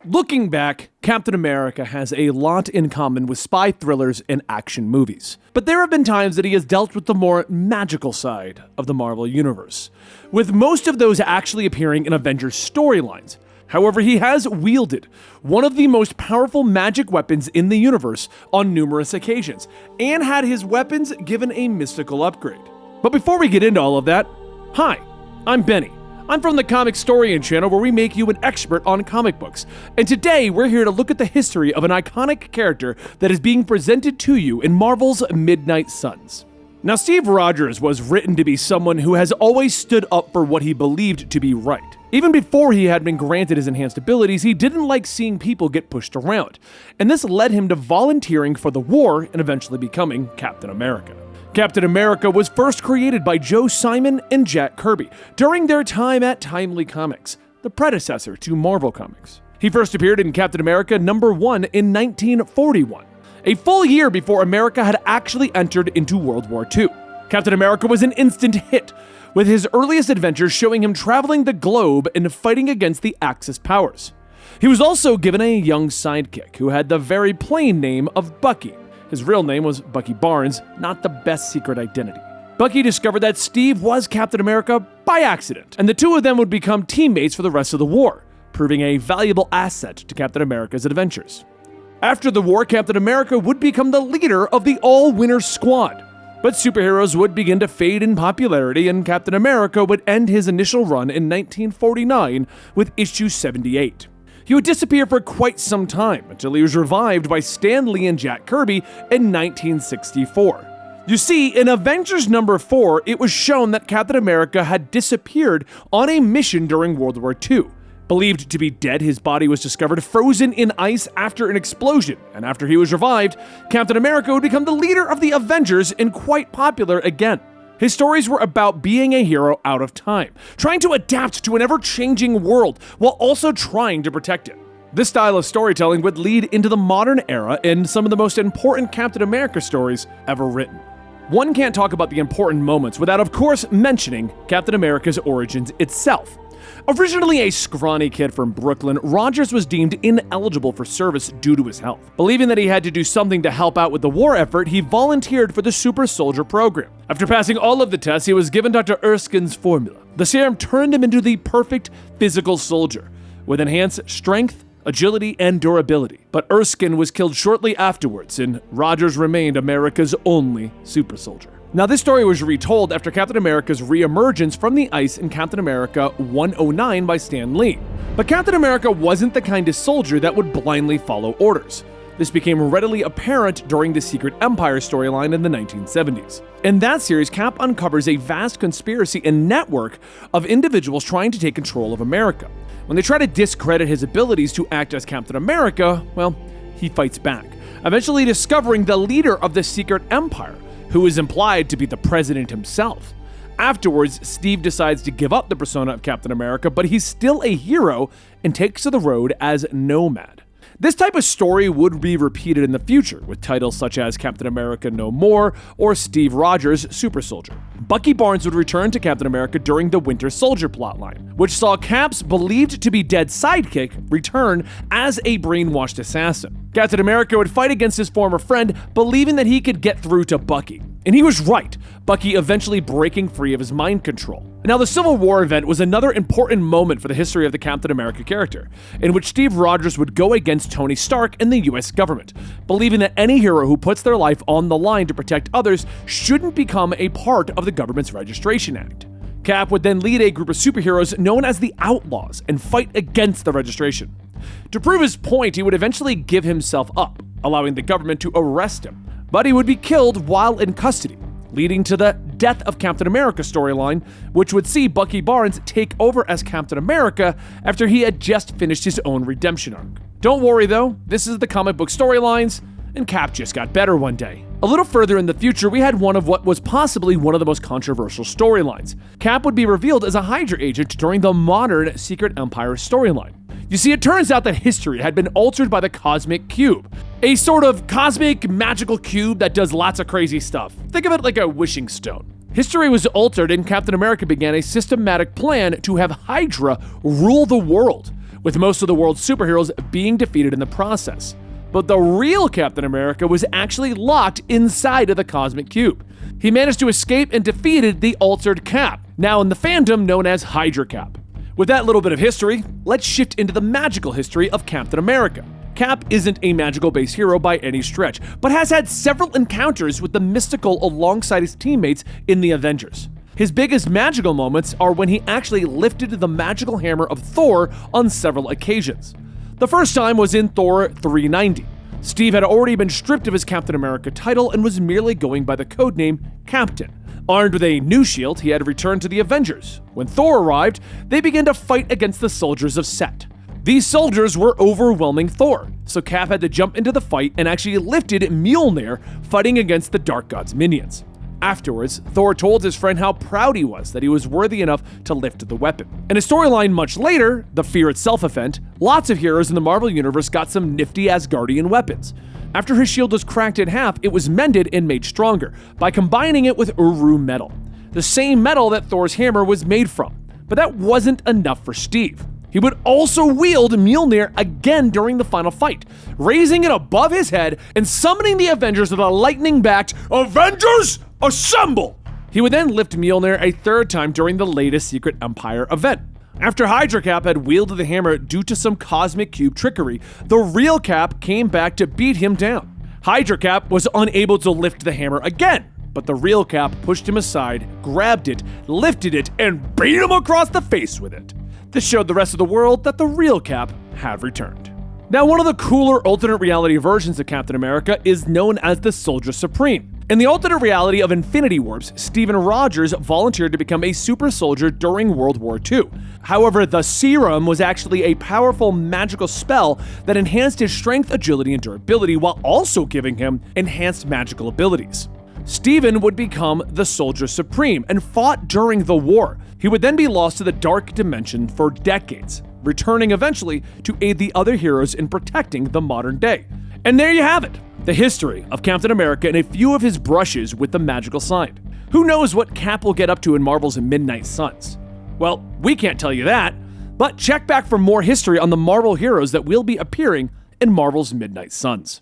Looking back, Captain America has a lot in common with spy thrillers and action movies. But there have been times that he has dealt with the more magical side of the Marvel Universe, with most of those actually appearing in Avengers storylines. However, he has wielded one of the most powerful magic weapons in the universe on numerous occasions, and had his weapons given a mystical upgrade. But before we get into all of that, hi, I'm Benny. I'm from the Comicstorian channel, where we make you an expert on comic books, and today we're here to look at the history of an iconic character that is being presented to you in Marvel's Midnight Suns. Now, Steve Rogers was written to be someone who has always stood up for what he believed to be right. Even before he had been granted his enhanced abilities, he didn't like seeing people get pushed around, and this led him to volunteering for the war and eventually becoming Captain America. Captain America was first created by Joe Simon and Jack Kirby during their time at Timely Comics, the predecessor to Marvel Comics. He first appeared in Captain America #1 in 1941, a full year before America had actually entered into World War II. Captain America was an instant hit, with his earliest adventures showing him traveling the globe and fighting against the Axis powers. He was also given a young sidekick who had the very plain name of Bucky. His real name was Bucky Barnes, not the best secret identity. Bucky discovered that Steve was Captain America by accident, and the two of them would become teammates for the rest of the war, proving a valuable asset to Captain America's adventures. After the war, Captain America would become the leader of the All-Winner Squad, but superheroes would begin to fade in popularity, and Captain America would end his initial run in 1949 with issue 78. He would disappear for quite some time until he was revived by Stan Lee and Jack Kirby in 1964. You see, in Avengers #4, it was shown that Captain America had disappeared on a mission during World War II. Believed to be dead, his body was discovered frozen in ice after an explosion, and after he was revived, Captain America would become the leader of the Avengers and quite popular again. His stories were about being a hero out of time, trying to adapt to an ever-changing world while also trying to protect it. This style of storytelling would lead into the modern era and some of the most important Captain America stories ever written. One can't talk about the important moments without, of course, mentioning Captain America's origins itself. Originally a scrawny kid from Brooklyn, Rogers was deemed ineligible for service due to his health. Believing that he had to do something to help out with the war effort, he volunteered for the Super Soldier program. After passing all of the tests, he was given Dr. Erskine's formula. The serum turned him into the perfect physical soldier, with enhanced strength, agility, and durability. But Erskine was killed shortly afterwards, and Rogers remained America's only super soldier. Now, this story was retold after Captain America's re-emergence from the ice in Captain America 109 by Stan Lee. But Captain America wasn't the kind of soldier that would blindly follow orders. This became readily apparent during the Secret Empire storyline in the 1970s. In that series, Cap uncovers a vast conspiracy and network of individuals trying to take control of America. When they try to discredit his abilities to act as Captain America, well, he fights back, eventually discovering the leader of the Secret Empire, who is implied to be the president himself. Afterwards, Steve decides to give up the persona of Captain America, but he's still a hero and takes to the road as Nomad. This type of story would be repeated in the future, with titles such as Captain America No More or Steve Rogers Super Soldier. Bucky Barnes would return to Captain America during the Winter Soldier plotline, which saw Cap's believed to be dead sidekick return as a brainwashed assassin. Captain America would fight against his former friend, believing that he could get through to Bucky. And he was right, Bucky eventually breaking free of his mind control. Now, the Civil War event was another important moment for the history of the Captain America character, in which Steve Rogers would go against Tony Stark and the US government, believing that any hero who puts their life on the line to protect others shouldn't become a part of the government's Registration Act. Cap would then lead a group of superheroes known as the Outlaws and fight against the registration. To prove his point, he would eventually give himself up, allowing the government to arrest him, but he would be killed while in custody, leading to the Death of Captain America storyline, which would see Bucky Barnes take over as Captain America after he had just finished his own redemption arc. Don't worry though, this is the comic book storylines, and Cap just got better one day. A little further in the future, we had one of what was possibly one of the most controversial storylines. Cap would be revealed as a Hydra agent during the modern Secret Empire storyline. You see, it turns out that history had been altered by the Cosmic Cube, a sort of cosmic magical cube that does lots of crazy stuff. Think of it like a wishing stone. History was altered and Captain America began a systematic plan to have Hydra rule the world, with most of the world's superheroes being defeated in the process. But the real Captain America was actually locked inside of the Cosmic Cube. He managed to escape and defeated the altered Cap, now in the fandom known as Hydra Cap. With that little bit of history, let's shift into the magical history of Captain America. Cap isn't a magical-based hero by any stretch, but has had several encounters with the mystical alongside his teammates in the Avengers. His biggest magical moments are when he actually lifted the magical hammer of Thor on several occasions. The first time was in Thor 390. Steve had already been stripped of his Captain America title and was merely going by the codename Captain. Armed with a new shield, he had returned to the Avengers. When Thor arrived, they began to fight against the soldiers of Set. These soldiers were overwhelming Thor, so Cap had to jump into the fight and actually lifted Mjolnir, fighting against the Dark God's minions. Afterwards, Thor told his friend how proud he was that he was worthy enough to lift the weapon. In a storyline much later, the Fear Itself event, lots of heroes in the Marvel Universe got some nifty Asgardian weapons. After his shield was cracked in half, it was mended and made stronger by combining it with Uru metal, the same metal that Thor's hammer was made from. But that wasn't enough for Steve. He would also wield Mjolnir again during the final fight, raising it above his head and summoning the Avengers with a lightning-backed "Avengers, assemble!" He would then lift Mjolnir a third time during the latest Secret Empire event. After Hydra Cap had wielded the hammer due to some Cosmic Cube trickery, the real Cap came back to beat him down. Hydra Cap was unable to lift the hammer again, but the real Cap pushed him aside, grabbed it, lifted it, and beat him across the face with it. This showed the rest of the world that the real Cap had returned. Now, one of the cooler alternate reality versions of Captain America is known as the Soldier Supreme. In the alternate reality of Infinity Warps, Steven Rogers volunteered to become a super soldier during World War II. However, the serum was actually a powerful magical spell that enhanced his strength, agility, and durability while also giving him enhanced magical abilities. Steven would become the Soldier Supreme and fought during the war. He would then be lost to the Dark Dimension for decades, returning eventually to aid the other heroes in protecting the modern day. And there you have it, the history of Captain America and a few of his brushes with the magical side. Who knows what Cap will get up to in Marvel's Midnight Suns? Well, we can't tell you that, but check back for more history on the Marvel heroes that will be appearing in Marvel's Midnight Suns.